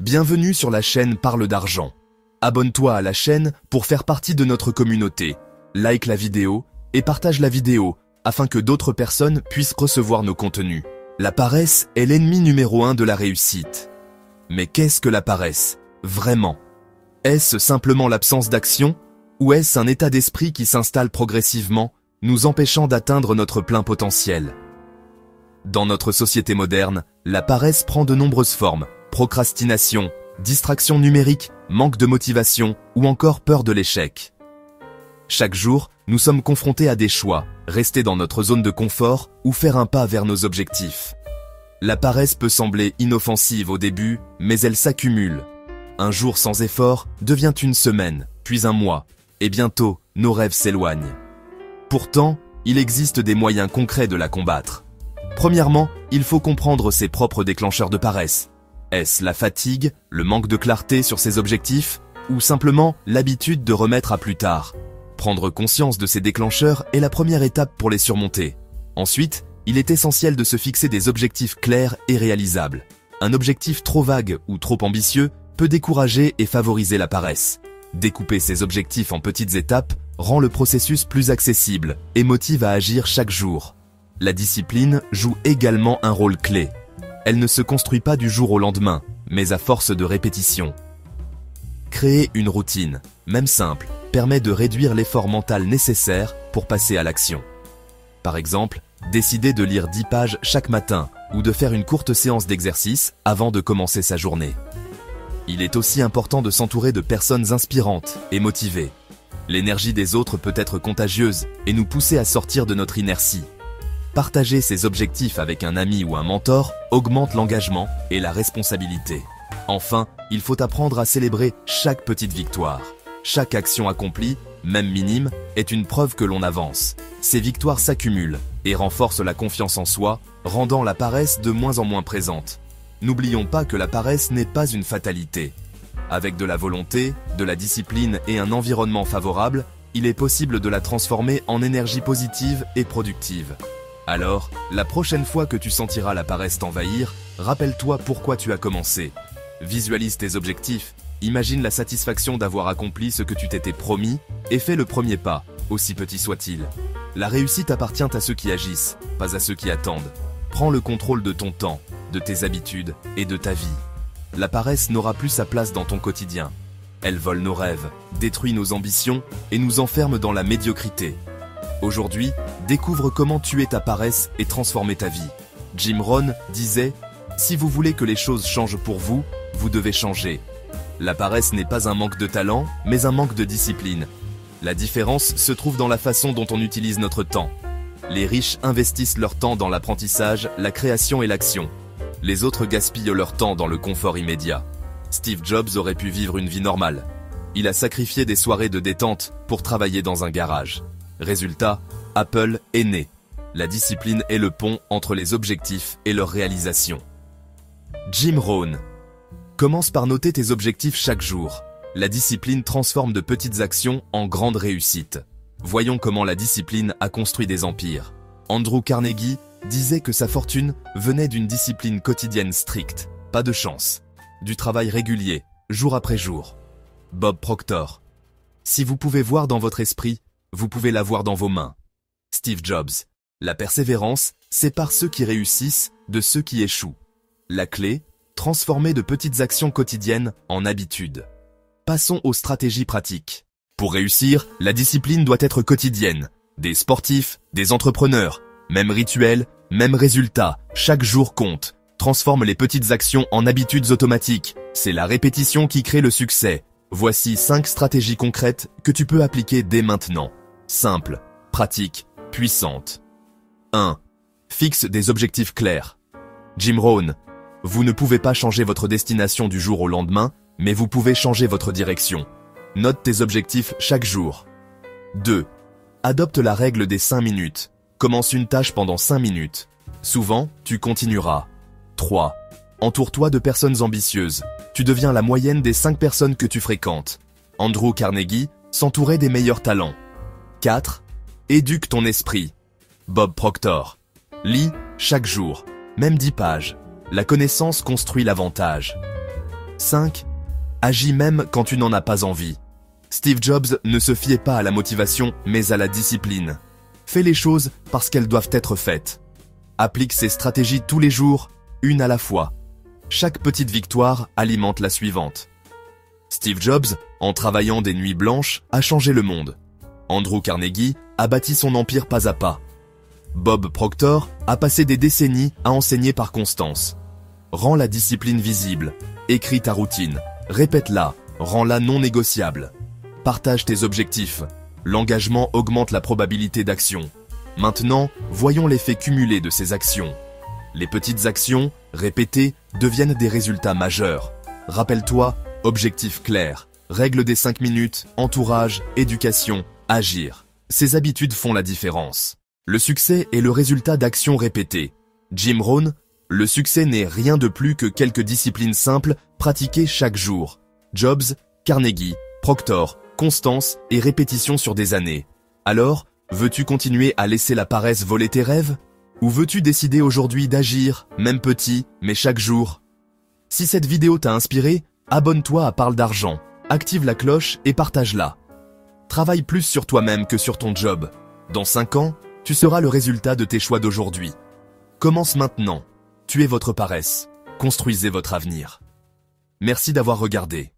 Bienvenue sur la chaîne Parle d'argent. Abonne-toi à la chaîne pour faire partie de notre communauté. Like la vidéo et partage la vidéo afin que d'autres personnes puissent recevoir nos contenus. La paresse est l'ennemi numéro 1 de la réussite. Mais qu'est-ce que la paresse, vraiment? Est-ce simplement l'absence d'action ou est-ce un état d'esprit qui s'installe progressivement, nous empêchant d'atteindre notre plein potentiel? Dans notre société moderne, la paresse prend de nombreuses formes. Procrastination, distraction numérique, manque de motivation ou encore peur de l'échec. Chaque jour, nous sommes confrontés à des choix, rester dans notre zone de confort ou faire un pas vers nos objectifs. La paresse peut sembler inoffensive au début, mais elle s'accumule. Un jour sans effort devient une semaine, puis un mois, et bientôt, nos rêves s'éloignent. Pourtant, il existe des moyens concrets de la combattre. Premièrement, il faut comprendre ses propres déclencheurs de paresse. Est-ce la fatigue, le manque de clarté sur ses objectifs, ou simplement l'habitude de remettre à plus tard? Prendre conscience de ces déclencheurs est la première étape pour les surmonter. Ensuite, il est essentiel de se fixer des objectifs clairs et réalisables. Un objectif trop vague ou trop ambitieux peut décourager et favoriser la paresse. Découper ces objectifs en petites étapes rend le processus plus accessible et motive à agir chaque jour. La discipline joue également un rôle clé. Elle ne se construit pas du jour au lendemain, mais à force de répétition. Créer une routine, même simple, permet de réduire l'effort mental nécessaire pour passer à l'action. Par exemple, décider de lire 10 pages chaque matin ou de faire une courte séance d'exercice avant de commencer sa journée. Il est aussi important de s'entourer de personnes inspirantes et motivées. L'énergie des autres peut être contagieuse et nous pousser à sortir de notre inertie. Partager ses objectifs avec un ami ou un mentor augmente l'engagement et la responsabilité. Enfin, il faut apprendre à célébrer chaque petite victoire. Chaque action accomplie, même minime, est une preuve que l'on avance. Ces victoires s'accumulent et renforcent la confiance en soi, rendant la paresse de moins en moins présente. N'oublions pas que la paresse n'est pas une fatalité. Avec de la volonté, de la discipline et un environnement favorable, il est possible de la transformer en énergie positive et productive. Alors, la prochaine fois que tu sentiras la paresse t'envahir, rappelle-toi pourquoi tu as commencé. Visualise tes objectifs, imagine la satisfaction d'avoir accompli ce que tu t'étais promis et fais le premier pas, aussi petit soit-il. La réussite appartient à ceux qui agissent, pas à ceux qui attendent. Prends le contrôle de ton temps, de tes habitudes et de ta vie. La paresse n'aura plus sa place dans ton quotidien. Elle vole nos rêves, détruit nos ambitions et nous enferme dans la médiocrité. Aujourd'hui, découvre comment tuer ta paresse et transformer ta vie. Jim Rohn disait « Si vous voulez que les choses changent pour vous, vous devez changer ». La paresse n'est pas un manque de talent, mais un manque de discipline. La différence se trouve dans la façon dont on utilise notre temps. Les riches investissent leur temps dans l'apprentissage, la création et l'action. Les autres gaspillent leur temps dans le confort immédiat. Steve Jobs aurait pu vivre une vie normale. Il a sacrifié des soirées de détente pour travailler dans un garage. Résultat, Apple est né. La discipline est le pont entre les objectifs et leur réalisation. Jim Rohn. Commence par noter tes objectifs chaque jour. La discipline transforme de petites actions en grandes réussites. Voyons comment la discipline a construit des empires. Andrew Carnegie disait que sa fortune venait d'une discipline quotidienne stricte. Pas de chance. Du travail régulier, jour après jour. Bob Proctor. Si vous pouvez voir dans votre esprit, vous pouvez l'avoir dans vos mains. Steve Jobs. La persévérance sépare ceux qui réussissent de ceux qui échouent. La clé, transformer de petites actions quotidiennes en habitudes. Passons aux stratégies pratiques. Pour réussir, la discipline doit être quotidienne. Des sportifs, des entrepreneurs, même rituel, même résultat, chaque jour compte. Transforme les petites actions en habitudes automatiques. C'est la répétition qui crée le succès. Voici 5 stratégies concrètes que tu peux appliquer dès maintenant. Simple, pratique, puissante. 1. Fixe des objectifs clairs. Jim Rohn. Vous ne pouvez pas changer votre destination du jour au lendemain, mais vous pouvez changer votre direction. Note tes objectifs chaque jour. 2. Adopte la règle des 5 minutes. Commence une tâche pendant 5 minutes. Souvent, tu continueras. 3. Entoure-toi de personnes ambitieuses. Tu deviens la moyenne des 5 personnes que tu fréquentes. Andrew Carnegie s'entourait des meilleurs talents. 4. Éduque ton esprit. Bob Proctor. Lis chaque jour, même 10 pages. La connaissance construit l'avantage. 5. Agis même quand tu n'en as pas envie. Steve Jobs ne se fiait pas à la motivation, mais à la discipline. Fais les choses parce qu'elles doivent être faites. Applique ces stratégies tous les jours, une à la fois. Chaque petite victoire alimente la suivante. Steve Jobs, en travaillant des nuits blanches, a changé le monde. Andrew Carnegie a bâti son empire pas à pas. Bob Proctor a passé des décennies à enseigner par constance. Rends la discipline visible. Écris ta routine. Répète-la. Rends-la non négociable. Partage tes objectifs. L'engagement augmente la probabilité d'action. Maintenant, voyons l'effet cumulé de ces actions. Les petites actions, répétées, deviennent des résultats majeurs. Rappelle-toi, objectif clair, règle des 5 minutes, entourage, éducation, agir. Ces habitudes font la différence. Le succès est le résultat d'actions répétées. Jim Rohn, le succès n'est rien de plus que quelques disciplines simples pratiquées chaque jour. Jobs, Carnegie, Proctor, constance et répétition sur des années. Alors, veux-tu continuer à laisser la paresse voler tes rêves? Ou veux-tu décider aujourd'hui d'agir, même petit, mais chaque jour? Si cette vidéo t'a inspiré, abonne-toi à Parle d'Argent, active la cloche et partage-la. Travaille plus sur toi-même que sur ton job. Dans 5 ans, tu seras le résultat de tes choix d'aujourd'hui. Commence maintenant. Tuez votre paresse. Construisez votre avenir. Merci d'avoir regardé.